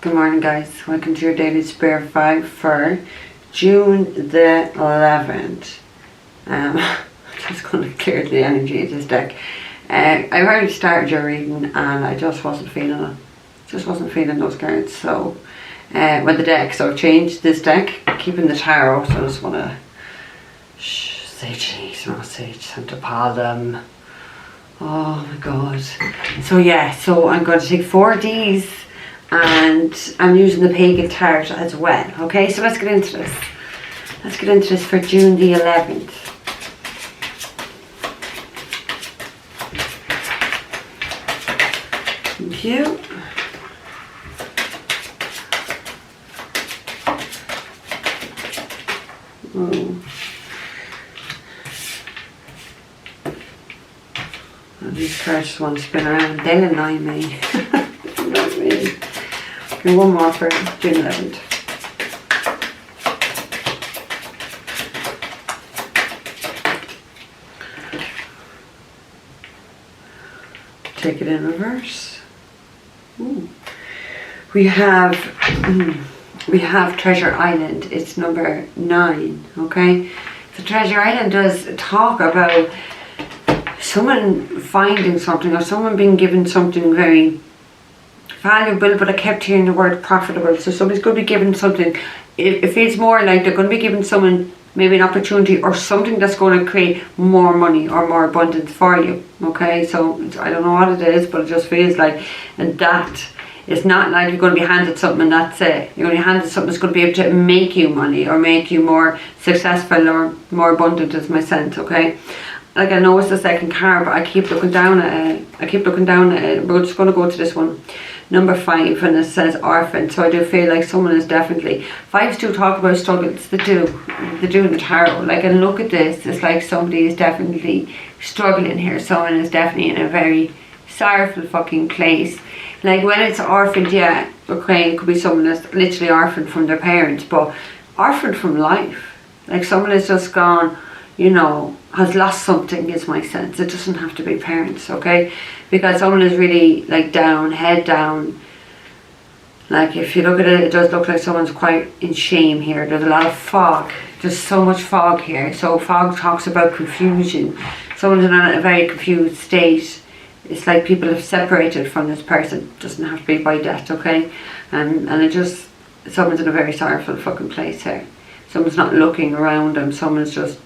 Good morning, guys. Welcome to your daily Spirit 5 for June the 11th. I'm just going to clear the energy of this deck. I already started your reading and I just wasn't feeling it. Just wasn't feeling those cards. So, with the deck, so I've changed this deck, keeping the tarot. So I just want to say jeez, not say Santa Paul. Oh my god. So yeah, so I'm going to take 4 of these. And I'm using the pagan tarot as well. Okay, so let's get into this. Let's get into this for June the 11th. Thank you. Oh. Oh, these cards just want to spin around. They'll annoy me. Annoy me. Okay, one more for June 11th. Take it in reverse. Ooh. We have Treasure Island. It's number 9. Okay, so Treasure Island does talk about someone finding something or someone being given something very valuable, but I kept hearing the word profitable. So somebody's going to be given something. It feels more like they're going to be giving someone maybe an opportunity or something that's going to create more money or more abundance for you. Okay, so I don't know what it is, but it just feels like, and that it's not like you're going to be handed something and that's it. You're going to be handed something that's going to be able to make you money or make you more successful or more abundant, is my sense. Okay, like I know it's the second card, but I keep looking down at it. We're just going to go to this one. Number 5, and it says orphan. So I do feel like someone is definitely, 5s do talk about struggles. They do in the tarot. Like, and look at this, it's like somebody is definitely struggling here. Someone is definitely in a very sorrowful fucking place. Like when it's orphaned, yeah, okay, it could be someone that's literally orphaned from their parents, but orphaned from life. Like someone has just gone, you know, has lost something, is my sense. It doesn't have to be parents, okay? Because someone is really like down, head down. Like if you look at it, it does look like someone's quite in shame here. There's a lot of fog. There's so much fog here. So fog talks about confusion. Someone's in a very confused state. It's like people have separated from this person. It doesn't have to be by death, okay? And it just, someone's in a very sorrowful fucking place here. Someone's not looking around them. Someone's just,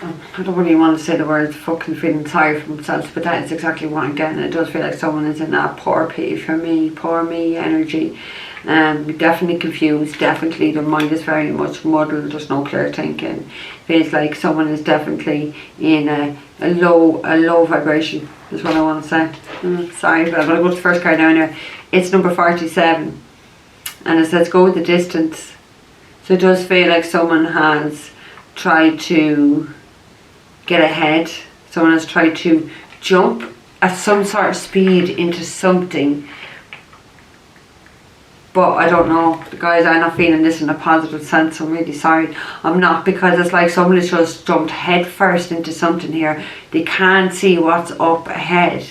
I don't really want to say the word fucking feeling sorry for themselves, but that is exactly what I'm getting. It does feel like someone is in that poor me energy. Definitely confused, definitely their mind is very much muddled, there's no clear thinking. Feels like someone is definitely in a low vibration, is what I want to say. Sorry, but I'm going to go to the first card now anyway. It's number 47, and it says go with the distance. So it does feel like someone has tried to get ahead. Someone has tried to jump at some sort of speed into something, but I don't know, guys. I'm not feeling this in a positive sense. I'm really sorry, I'm not, because it's like someone has just jumped head first into something here. They can't see what's up ahead,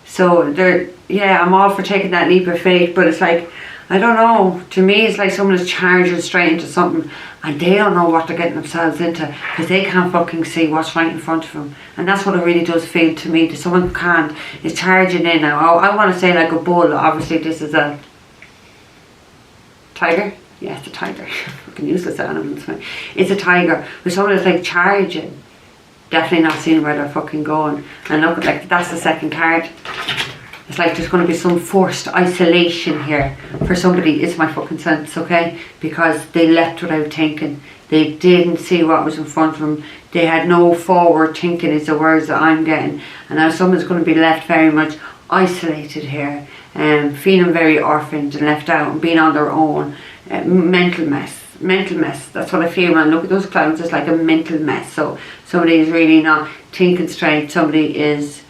so they're, yeah, I'm all for taking that leap of faith, but it's like, I don't know, to me it's like someone is charging straight into something and they don't know what they're getting themselves into because they can't fucking see what's right in front of them. And that's what it really does feel to me, that someone can't, is charging in now. I want to say like a bull. Obviously this is a tiger. Yeah, it's a tiger. Fucking useless animals. It's a tiger. But someone is like charging, definitely not seeing where they're fucking going. And look, like that's the second card. It's like there's going to be some forced isolation here for somebody, is my fucking sense, okay? Because they left without thinking. They didn't see what was in front of them. They had no forward thinking, is the words that I'm getting. And now someone's going to be left very much isolated here, feeling very orphaned and left out and being on their own. Mental mess. That's what I feel when I look at those clouds. It's like a mental mess. So somebody is really not thinking straight. Somebody is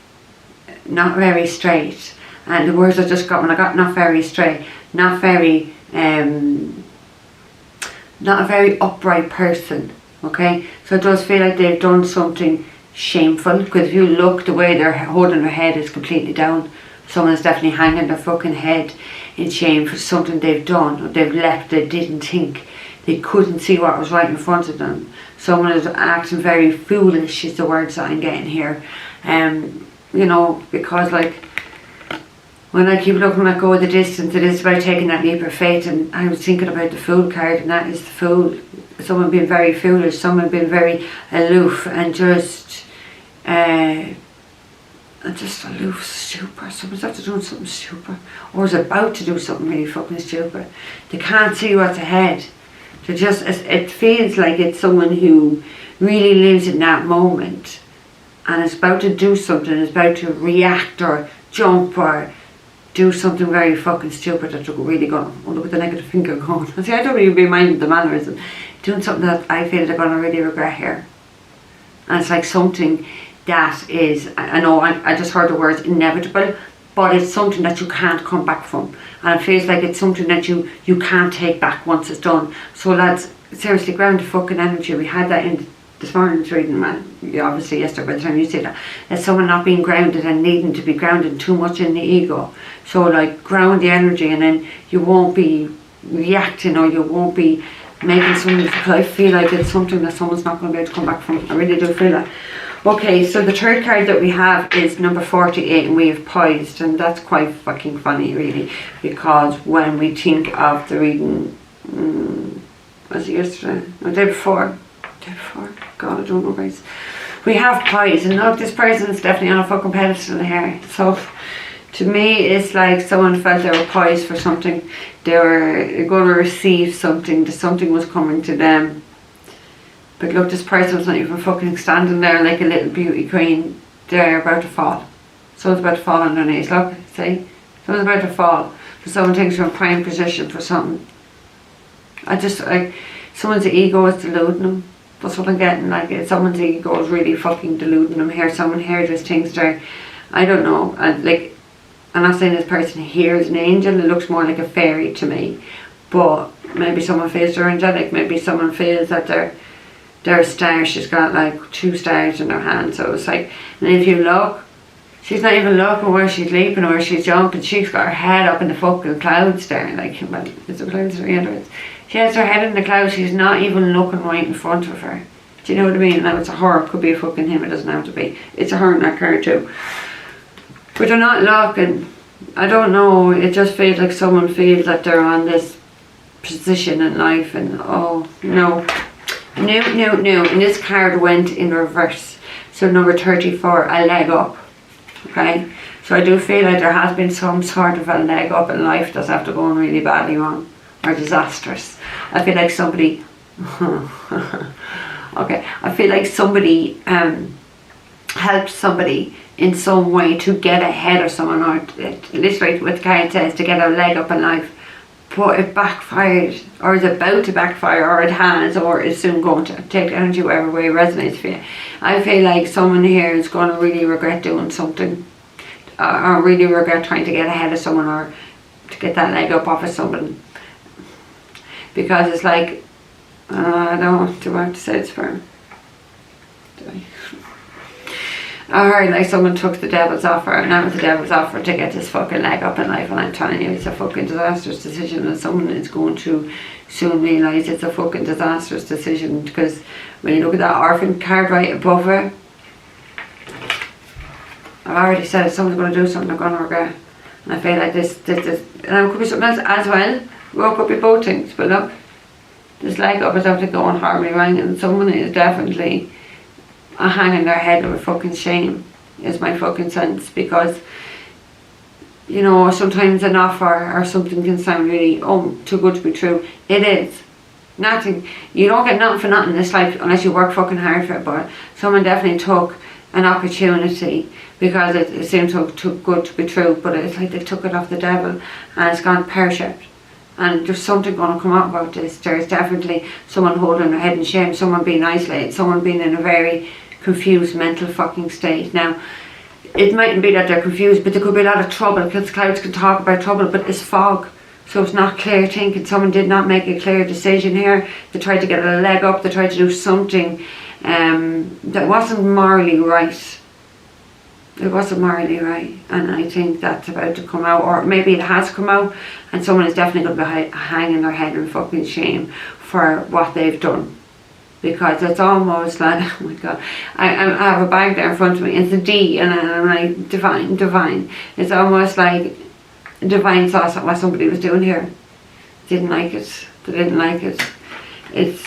not very straight, and the words I just got when I got not very straight, not very not a very upright person, okay? So it does feel like they've done something shameful, because if you look, the way they're holding their head is completely down. Someone is definitely hanging their fucking head in shame for something they've done or they've left, they didn't think, they couldn't see what was right in front of them. Someone is acting very foolish is the words that I'm getting here. You know, because like when I keep looking at go the distance, it is about taking that leap of faith, and I was thinking about the Fool card, and that is the Fool. Someone being very foolish, someone being very aloof and just aloof, stupid. Someone's after doing something stupid, or is about to do something really fucking stupid. They can't see what's ahead. They're just, it feels like it's someone who really lives in that moment and is about to do something, is about to react or jump or do something very fucking stupid that they're really going, oh look at the negative finger going. See, I don't even be minding the mannerism. Doing something that I feel they're going to really regret here. And it's like something that is, I know I just heard the words inevitable, but it's something that you can't come back from. And it feels like it's something that you can't take back once it's done. So lads, seriously, ground the fucking energy. We had that in this morning's reading, man. Obviously yesterday by the time you say that. That's someone not being grounded and needing to be grounded too much in the ego. So like ground the energy, and then you won't be reacting, or you won't be making something. I feel like it's something that someone's not going to be able to come back from. I really do feel that. Okay, so the third card that we have is number 48, and we have poised, and that's quite fucking funny really, because when we think of the reading, was it yesterday? No, the day before? God, I don't know guys. We have poised, and look, this person is definitely on a fucking pedestal here. So to me it's like someone felt they were poised for something. They were going to receive something, something was coming to them. But look, this person was not even fucking standing there like a little beauty queen. They're about to fall. Someone's about to fall on their knees. Look, see? Someone's about to fall. So someone thinks you're in prime position for something. Someone's ego is deluding them. That's what I'm getting. Like, someone's ego is really fucking deluding them here. Someone here just thinks they're, I don't know. I'm not saying this person here is an angel. It looks more like a fairy to me. But maybe someone feels they're angelic. Maybe someone feels that they're a star. She's got like 2 stars in her hand, so it's like, and if you look, she's not even looking where she's leaping or where she's jumping. She's got her head up in the fucking clouds there, like, well, it's the clouds or the other. She has her head in the clouds. She's not even looking right in front of her. Do you know what I mean? Now it's a her, it could be a fucking him, it doesn't have to be. It's a her in that card too. But they're not looking. I don't know, it just feels like someone feels that they're on this position in life, and oh no. No, and this card went in reverse. So number 34, a leg up. Okay, so I do feel like there has been some sort of a leg up in life that's after going really badly wrong or disastrous. I feel like somebody okay, I feel like somebody helped somebody in some way to get ahead of someone, or literally what the card says, to get a leg up in life. But it backfired, or is about to backfire, or it has, or is soon going to take energy wherever way it resonates for you. I feel like someone here is going to really regret doing something, or really regret trying to get ahead of someone, or to get that leg up off of someone. Because it's like, I don't do I have to say it's for? I heard like someone took the devil's offer, and that was the devil's offer to get this fucking leg up in life, and I'm telling you, it's a fucking disastrous decision, and someone is going to soon realise it's a fucking disastrous decision. Because when you look at that orphan card right above her, I've already said if someone's going to do something, they're going to regret. And I feel like this and it could be something else as well. Well, it could be both things, but look, this leg up is after going horribly wrong, and someone is definitely hanging their head with fucking shame, is my fucking sense. Because, you know, sometimes an offer or something can sound really, too good to be true. It is. Nothing. You don't get nothing for nothing in this life unless you work fucking hard for it. But someone definitely took an opportunity because it seemed too good to be true. But it's like they took it off the devil and it's gone pear-shaped. And there's something going to come out about this. There's definitely someone holding their head in shame, someone being isolated, someone being in a very confused mental fucking state. Now, it mightn't be that they're confused, but there could be a lot of trouble, because clouds can talk about trouble, but it's fog, so it's not clear thinking. Someone did not make a clear decision here. They tried to get a leg up, they tried to do something that wasn't morally right. It wasn't morally right, and I think that's about to come out, or maybe it has come out, and someone is definitely going to be hanging their head in fucking shame for what they've done. Because it's almost like, oh my god, I have a bag there in front of me, it's a D, and I'm like, divine. It's almost like divine saw what somebody was doing here. Didn't like it. They didn't like it. It's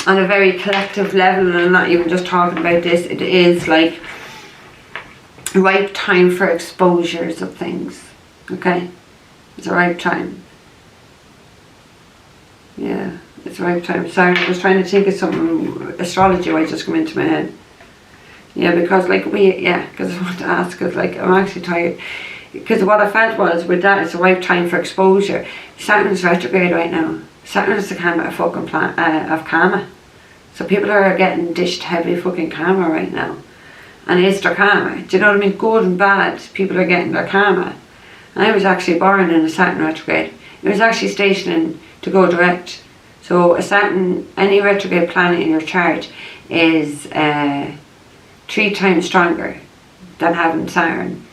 on a very collective level, and I'm not even just talking about this, it is like ripe time for exposures of things. Okay? It's a ripe time. Yeah, it's the right time. Sorry, I was trying to think of something astrology-wise just come into my head. Yeah, because because I want to ask, because like I'm actually tired. Because what I felt was with that, it's the right time for exposure. Saturn's retrograde right now. Saturn is the karma of fucking of karma. So people are getting dished heavy fucking karma right now. And it's their karma. Do you know what I mean? Good and bad, people are getting their karma. And I was actually born in a Saturn retrograde. It was actually stationing to go direct. So a Saturn, any retrograde planet in your chart is 3 times stronger than having Saturn.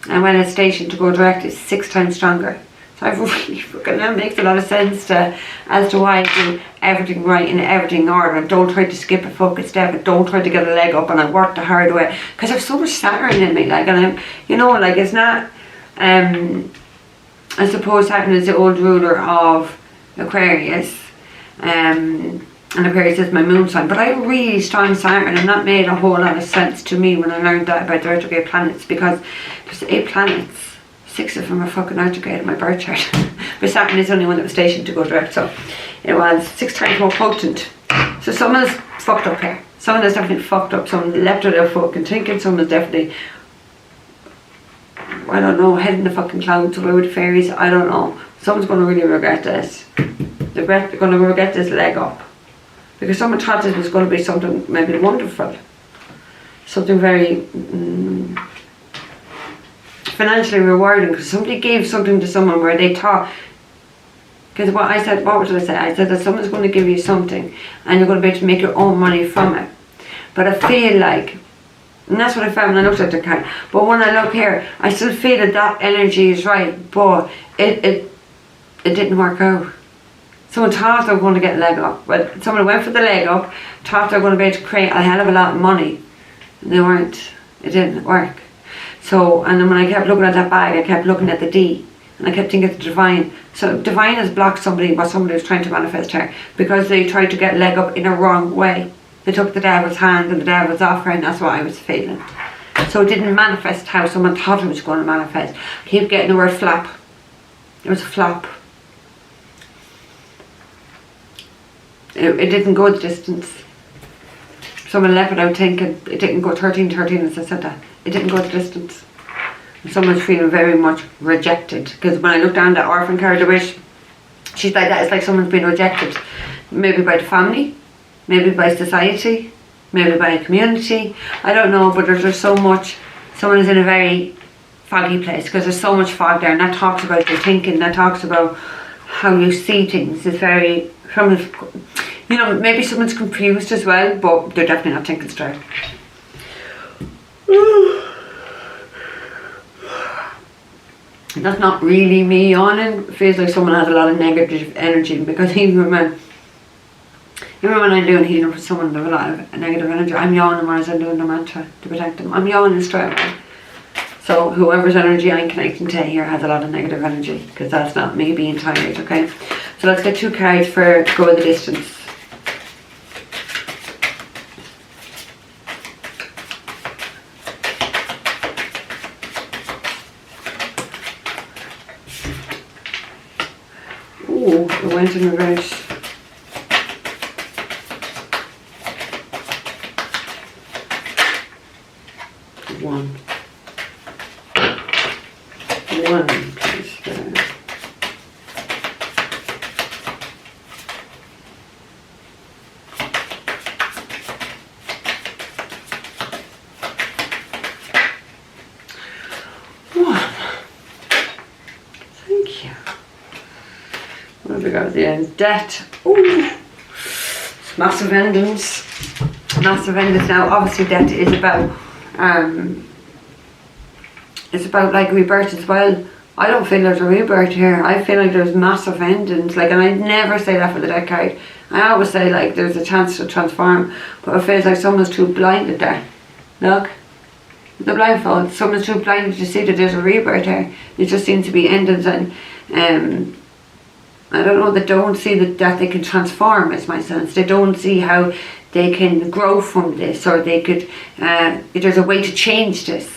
And when it's stationed to go direct, it's 6 times stronger. So I've really fucking, that makes a lot of sense as to why I do everything right and everything in order. And don't try to skip a fucking step, and don't try to get a leg up, and I work the hard way. Because I have so much Saturn in me, like, and I'm, you know, like, it's not, I suppose Saturn is the old ruler of Aquarius, and Aquarius is my moon sign, but I have really strong Saturn, and that made a whole lot of sense to me when I learned that about the retrograde planets, because there's 8 planets, 6 of them are fucking retrograde in my birth chart. But Saturn is the only one that was stationed to go direct, so it was 6 times more potent. So someone's fucked up here. Someone is definitely fucked up. Someone left without fucking thinking. Someone's definitely, I don't know, heading the fucking clouds away with fairies. I don't know. Someone's going to really regret this. They're going to regret this leg up. Because someone thought this was going to be something maybe wonderful. Something very financially rewarding. Because somebody gave something to someone where they thought, because what I said, what did I say? I said that someone's going to give you something and you're going to be able to make your own money from it. But I feel like, and that's what I found when I looked at the card, but when I look here, I still feel that that energy is right, but it didn't work out. Someone thought they were going to get a leg up, but someone went for the leg up, thought they were going to be able to create a hell of a lot of money, and they weren't. It didn't work. So, and then when I kept looking at that bag, I kept looking at the D, and I kept thinking of the divine. So divine has blocked somebody, what somebody was trying to manifest here, because they tried to get a leg up in a wrong way. They took the devil's hand and the devil's offer, and that's what I was feeling. So it didn't manifest how someone thought it was going to manifest. I keep getting the word flop. It was a flop. It didn't go the distance. Someone left without thinking. It didn't go 13, as I said that. It didn't go the distance. Someone's feeling very much rejected. Because when I look down that orphan card, the wish, she's like that. It's like someone's been rejected. Maybe by the family. Maybe by society. Maybe by a community. I don't know, but there's just so much. Someone is in a very foggy place. Because there's so much fog there. And that talks about your thinking. That talks about how you see things. It's very... You know, maybe someone's confused as well, but they're definitely not thinking straight. That's not really me yawning. It feels like someone has a lot of negative energy, because even when I'm doing healing for someone with a lot of negative energy, I'm yawning as I'm doing the mantra to protect them. I'm yawning straight away. So whoever's energy I'm connecting to here has a lot of negative energy, because that's not me being tired, okay? So let's get 2 cards for go the distance. Ooh, it went in reverse. One, please. Thank you. What have we got at the end? Debt. Ooh. Massive endings. Massive endings. Now, obviously, debt is about It's about like rebirth as well. I don't feel there's a rebirth here. I feel like there's massive endings. Like, and I never say that for the dead card. I always say like there's a chance to transform, but it feels like someone's too blinded there. Look, the blindfold. Someone's too blinded to see that there's a rebirth here. It just seems to be endings, and I don't know. They don't see that they can transform. Is my sense. They don't see how they can grow from this, or they could. There's a way to change this.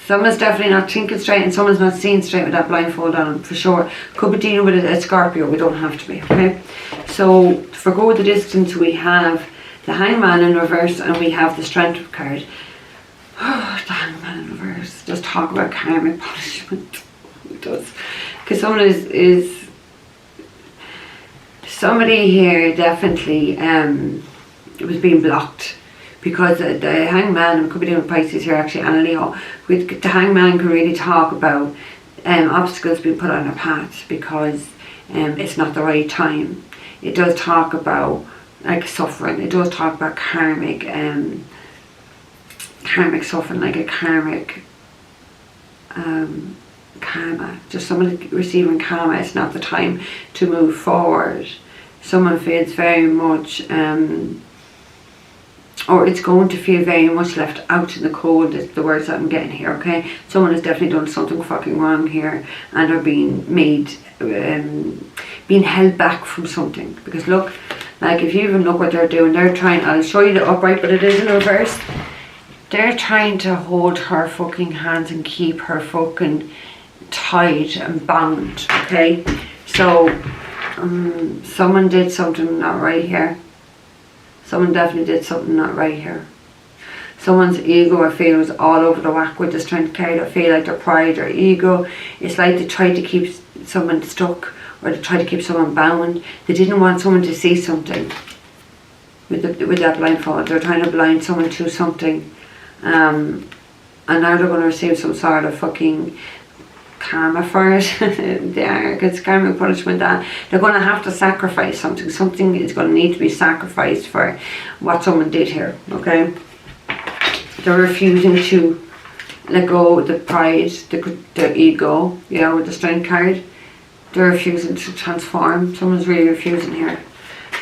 Someone's definitely not thinking straight, and someone's not seeing straight with that blindfold on them, for sure. Could be dealing with a Scorpio, we don't have to be, okay? So, to forgo the distance, we have the Hangman in reverse, and we have the Strength card. Oh, the Hangman in reverse. Just talk about karmic punishment. It does. Because someone is... Somebody here definitely was being blocked. Because the Hangman, could be doing Pisces here actually, and a Leo, the Hangman can really talk about obstacles being put on their path because it's not the right time. It does talk about like suffering. It does talk about karmic suffering, like a karmic karma. Just someone receiving karma. It's not the time to move forward. Someone feels very much. Or it's going to feel very much left out in the cold, is the words that I'm getting here, okay? Someone has definitely done something fucking wrong here and are being made, being held back from something. Because look, like if you even look what they're doing, they're trying, I'll show you the upright, but it is in reverse. They're trying to hold her fucking hands and keep her fucking tied and bound, okay? So, someone did something not right here. Someone definitely did something not right here. Someone's ego, I feel, was all over the whack with the Strength card. I feel like their pride or ego, it's like they tried to keep someone stuck, or they tried to keep someone bound. They didn't want someone to see something with that blindfold. They're trying to blind someone to something. And now they're going to receive some sort of fucking karma for it. They are, it's karmic punishment, that they're going to have to sacrifice something. Something is going to need to be sacrificed for what someone did here, okay? They're refusing to let go of the pride, the ego, you know, with the Strength card. They're refusing to transform. Someone's really refusing here.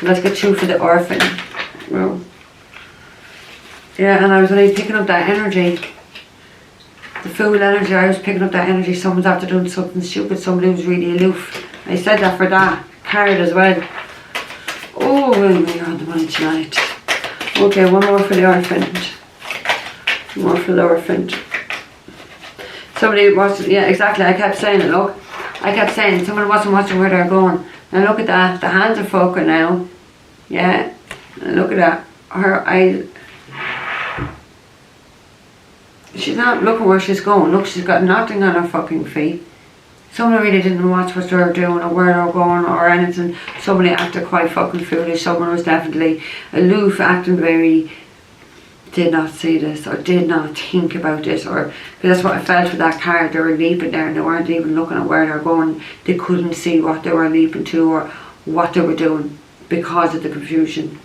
So let's get two for the Orphan. Well, yeah, and I was only picking up that energy. The Fool energy, I was picking up that energy. Someone's after doing something stupid. Somebody was really aloof. I said that for that card as well. Oh, we're on the money tonight. Okay, one more for the Orphan. One more for the Orphan. Somebody wasn't, yeah, exactly. I kept saying it, look. I kept saying someone wasn't watching where they're going. Now look at that. The hands are fucking now. Yeah. And look at that. Her eyes. She's not looking where she's going. Look, she's got nothing on her fucking feet. Someone really didn't watch what they were doing or where they were going or anything. Somebody acted quite fucking foolish. Someone was definitely aloof, acting very, did not see this or did not think about this, or because that's what I felt with that card. They were leaping there and they weren't even looking at where they were going. They couldn't see what they were leaping to or what they were doing because of the confusion.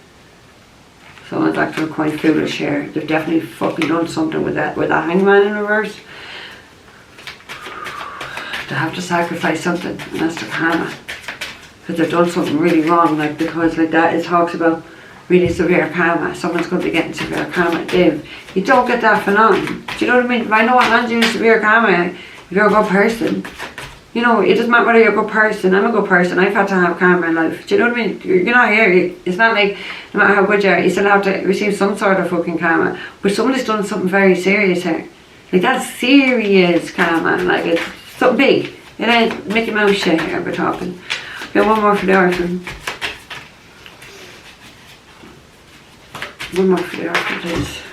Someone's acting quite foolish here. They've definitely fucking done something with that Hangman in reverse. They have to sacrifice something, and that's their karma. Because they've done something really wrong, like, because like that it talks about really severe karma. Someone's going to be getting severe karma. Dave, you don't get that for long. Do you know what I mean? If I know what lands you severe karma, if you're a good person, you know, it doesn't matter whether you're a good person. I'm a good person. I've had to have karma in life. Do you know what I mean? You're not here. It's not like, no matter how good you are, you still have to receive some sort of fucking karma. But someone has done something very serious here. Like, that's serious karma. Like, it's something big. It ain't Mickey Mouse shit here we're talking. Okay, one more for the Orphan. One more for the Orphan, please.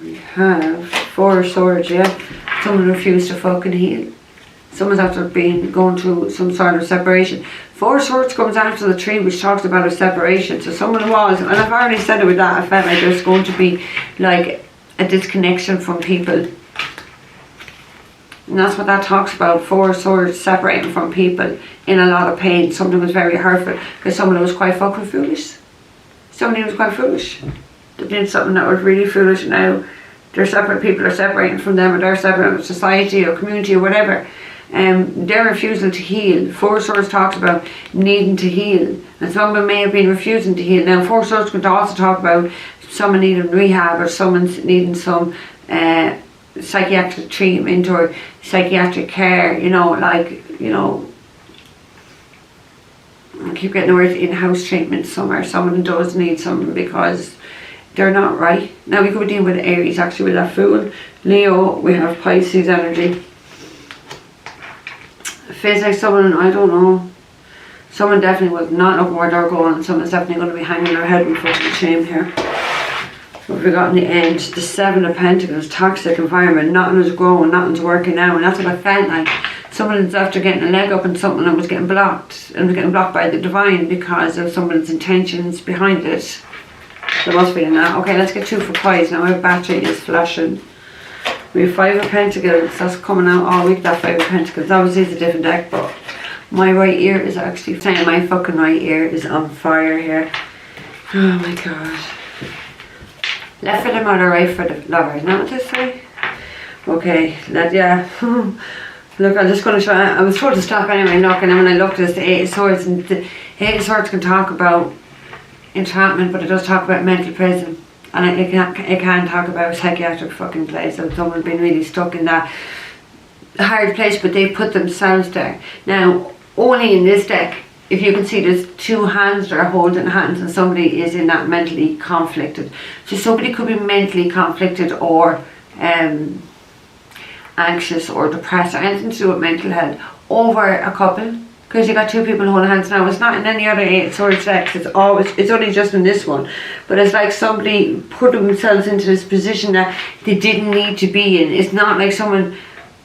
We have 4 swords, yeah. Someone refused to fucking heal. Someone's after going through some sort of separation. 4 swords comes after the 3, which talks about a separation. So someone was, and I've already said it with that, I felt like there's going to be like a disconnection from people. And that's what that talks about. 4 swords separating from people in a lot of pain. Something was very hurtful because someone was quite fucking foolish. somebody was quite foolish. They did something that was really foolish, and now they're separate, people are separating from them, or they're separate from society or community or whatever. Their refusal to heal. Four Swords talks about needing to heal, and someone may have been refusing to heal. Now Four Swords could also talk about someone needing rehab, or someone's needing some psychiatric treatment or psychiatric care, you know, like, you know, I keep getting the word in-house treatment somewhere. Someone does need something because they're not right. Now we could be dealing with Aries actually with that Fool. Leo, we have Pisces energy. It feels like someone, I don't know, someone definitely was not looking where they're going, and someone's definitely going to be hanging their head in fucking shame here. What have we got in the end? The Seven of Pentacles, toxic environment, nothing's growing, nothing's working out, and that's what I felt like. Someone's after getting a leg up in something and was getting blocked, and was getting blocked by the divine because of someone's intentions behind it. There must be in that. Okay, let's get 2 for pies now. My battery is flashing. We have 5 of Pentacles. That's coming out all week, that 5 of Pentacles. Obviously it's a different deck, but my right ear is actually saying my fucking right ear is on fire here. Oh my god. Left for the mother, right for the lover. Isn't that what this say? Okay, yeah. Look, I'm just going to try. I was told to stop anyway, look, and then when I looked, it's the 8 of Swords, and the 8 of Swords can talk about entrapment, but it does talk about mental prison, and it can talk about psychiatric fucking place, so someone's been really stuck in that hard place, but they put themselves there. Now, only in this deck, if you can see, there's 2 hands that are holding hands, and somebody is in that mentally conflicted. So somebody could be mentally conflicted or anxious or depressed, or anything to do with mental health, over a couple. Because you got 2 people holding hands now. It's not in any other 8 of Swords decks. It's only just in this one. But it's like somebody put themselves into this position that they didn't need to be in. It's not like someone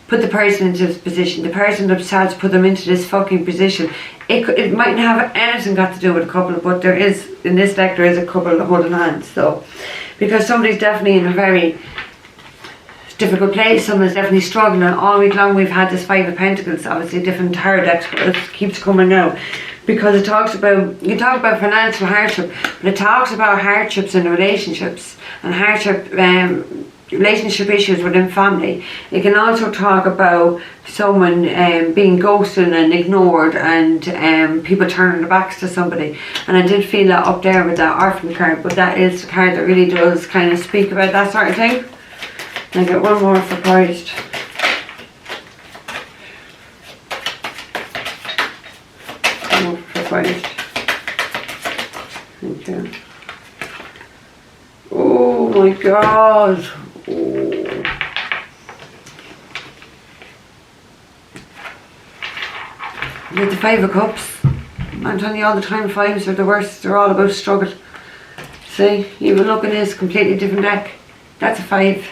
put the person into this position. The person themselves put them into this fucking position. It mightn't have anything got to do with a couple, but there is, in this deck, there is a couple holding hands. So, because somebody's definitely in a very difficult place, someone's definitely struggling. All week long we've had this 5 of Pentacles, obviously different tarot decks, but it keeps coming out because it talks about, you talk about financial hardship, but it talks about hardships in relationships and hardship, relationship issues within family. It can also talk about someone being ghosted and ignored, and people turning their backs to somebody. And I did feel that up there with that Orphan card, but that is the card that really does kind of speak about that sort of thing. I get one more for Christ. One more for Christ. Thank you. Oh my god. Oh. With the 5 of Cups. I'm telling you all the time, 5s are the worst. They're all about struggle. See, even look at this completely different deck. That's a 5.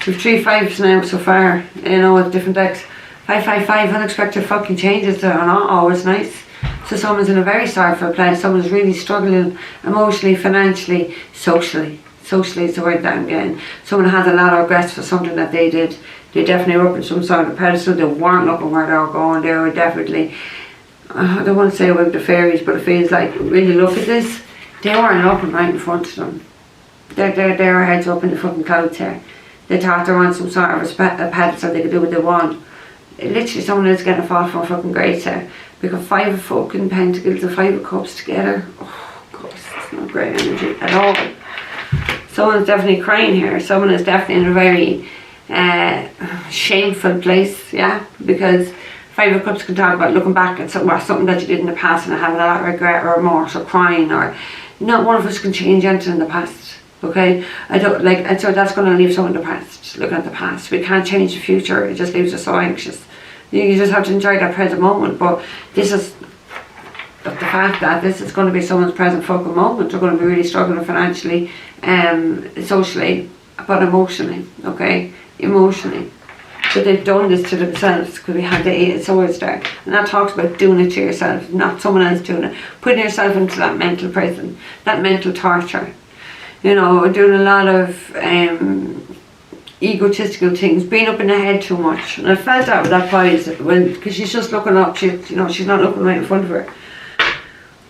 We've 3 5s now so far, you know, with different decks. 5 5 5, unexpected fucking changes that are not always nice. So someone's in a very sorrowful place, someone's really struggling emotionally, financially, socially. Socially is the word that I'm getting. Someone has a lot of regrets for something that they did. They definitely were up in some sort of pedestal, they weren't looking where they were going, they were definitely, I don't want to say with the fairies, but it feels like, really look at this, they weren't looking right in front of them. Their heads up in the fucking clouds here. They thought they were on some sort of a pedestal, they could do what they want. Literally someone is getting a fall from fucking grace here. Because 5 of fucking Pentacles and 5 of Cups together. Oh god, it's not great energy at all. Someone's definitely crying here. Someone is definitely in a very shameful place, yeah? Because 5 of Cups can talk about looking back at something that you did in the past and having a lot of regret or remorse or crying, or not one of us can change anything in the past. Okay, I don't like, and so that's going to leave someone depressed, looking at the past. We can't change the future, it just leaves us so anxious. You just have to enjoy that present moment, but this is the fact that this is going to be someone's present fucking moment. They're going to be really struggling financially, socially, but emotionally, okay, emotionally. But they've done this to themselves because we had the 8 of Swords there, and that talks about doing it to yourself, not someone else doing it, putting yourself into that mental prison, that mental torture. You know, doing a lot of egotistical things, being up in the head too much. And I felt that with that prize, because she's just looking up, she's not looking right in front of her.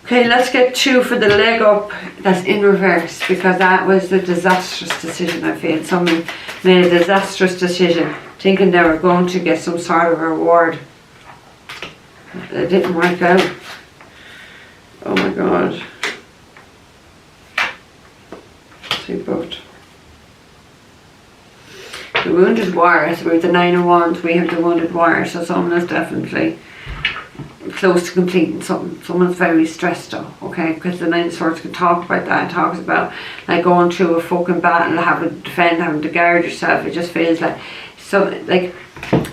Okay, let's get 2 for the leg up that's in reverse, because that was a disastrous decision. I feel someone made a disastrous decision thinking they were going to get some sort of reward. It didn't work out. Oh my God. See both. The wounded warrior, so we have the 9 of Wands, we have the wounded warrior, so someone is definitely close to completing something. Someone's very stressed out, okay? Because the 9 of Swords can talk about that. It talks about like going through a fucking battle, having to defend, having to guard yourself. It just feels like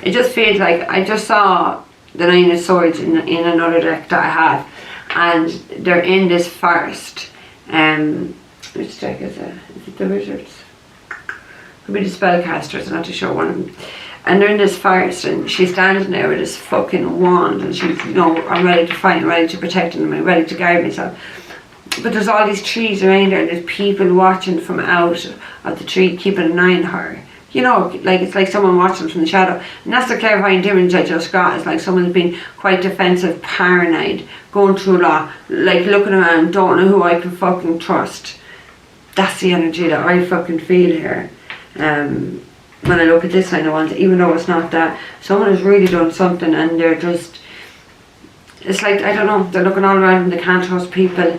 it just feels like I just saw the 9 of Swords in another deck that I have, and they're in this forest. Which deck is it? Is it the Wizards? Could be the Spellcasters, I'm not too sure one of them. And they're in this forest, and she's standing there with this fucking wand, and she's, you know, I'm ready to fight, I'm ready to protect them, I'm ready to guard myself. But there's all these trees around her, and there's people watching from out of the tree, keeping an eye on her. You know, like it's like someone watching from the shadow. And that's the clairvoyant image I just got. It's like someone's been quite defensive, paranoid, going through a lot, like looking around, don't know who I can fucking trust. That's the energy that I fucking feel here. When I look at this kind of ones, even though it's not that, someone has really done something, and they're just, it's like, I don't know, they're looking all around and they can't trust people.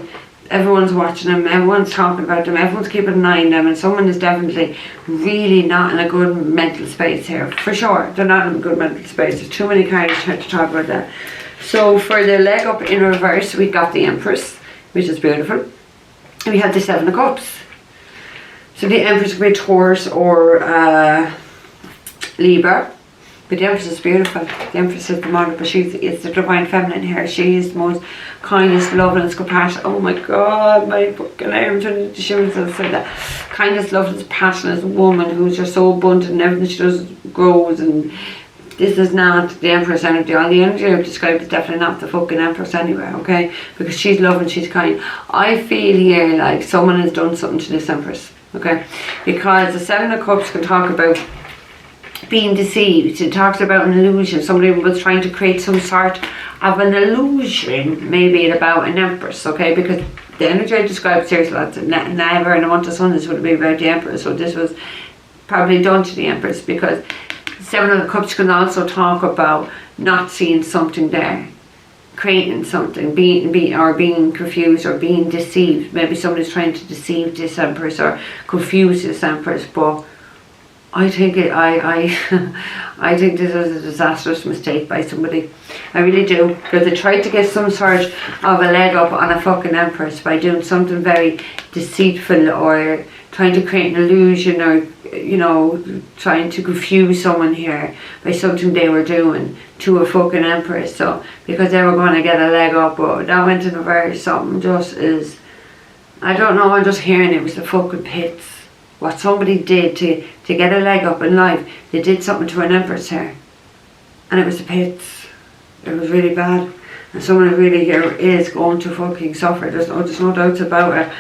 Everyone's watching them, everyone's talking about them, everyone's keeping an eye on them, and someone is definitely really not in a good mental space here. For sure, they're not in a good mental space. There's too many cards to talk about that. So for the leg up in reverse, we got the Empress, which is beautiful. And we have the 7 of Cups. So the Empress could be Taurus or Libra. But the Empress is beautiful. The Empress is the mother, but it's the divine feminine here. She is the most kindest, loveliness, compassion. Oh my God, my fucking arms are to shivers and say that. Kindest, loveliness, passionate woman who's just so abundant, and everything she does grows. And this is not the Empress energy. All the energy I've described is definitely not the fucking Empress anyway, okay? Because she's loving, she's kind. I feel here like someone has done something to this Empress, okay? Because the 7 of Cups can talk about being deceived. It talks about an illusion. Somebody was trying to create some sort of an illusion, maybe about an Empress, okay? Because the energy I described, seriously, that's never in a month of sun, this would be about the Empress. So this was probably done to the Empress, because 7 of Cups can also talk about not seeing something there, creating something, being confused or being deceived. Maybe somebody's trying to deceive this Empress or confuse this Empress, but I think I think this is a disastrous mistake by somebody. I really do, because they tried to get some sort of a leg up on a fucking Empress by doing something very deceitful, or trying to create an illusion, or, you know, trying to confuse someone here by something they were doing to a fucking Empress. So because they were going to get a leg up, but that went in reverse. Something just is, I don't know, I'm just hearing it was the fucking pits. What somebody did to get a leg up in life, they did something to an Empress here, and it was the pits. It was really bad, and someone really here is going to fucking suffer. There's no doubts about it.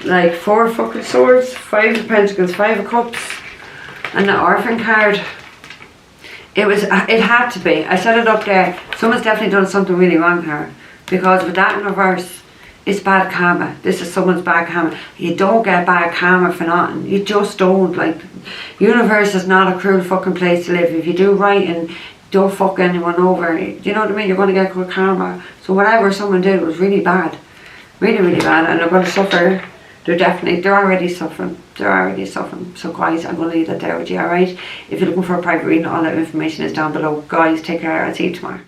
Like 4 fucking swords, 5 of Pentacles, 5 of Cups, and the Orphan card. It had to be. I set it up there. Someone's definitely done something really wrong here, because with that in reverse, it's bad karma. This is someone's bad karma. You don't get bad karma for nothing. You just don't. Like, universe is not a cruel fucking place to live. If you do right and don't fuck anyone over, you know what I mean? You're going to get good karma. So whatever someone did was really bad. Really, really bad. And they're going to suffer. They're already suffering. They're already suffering. So guys, I'm going to leave that there with you, alright? If you're looking for a private reading, all that information is down below. Guys, take care. I'll see you tomorrow.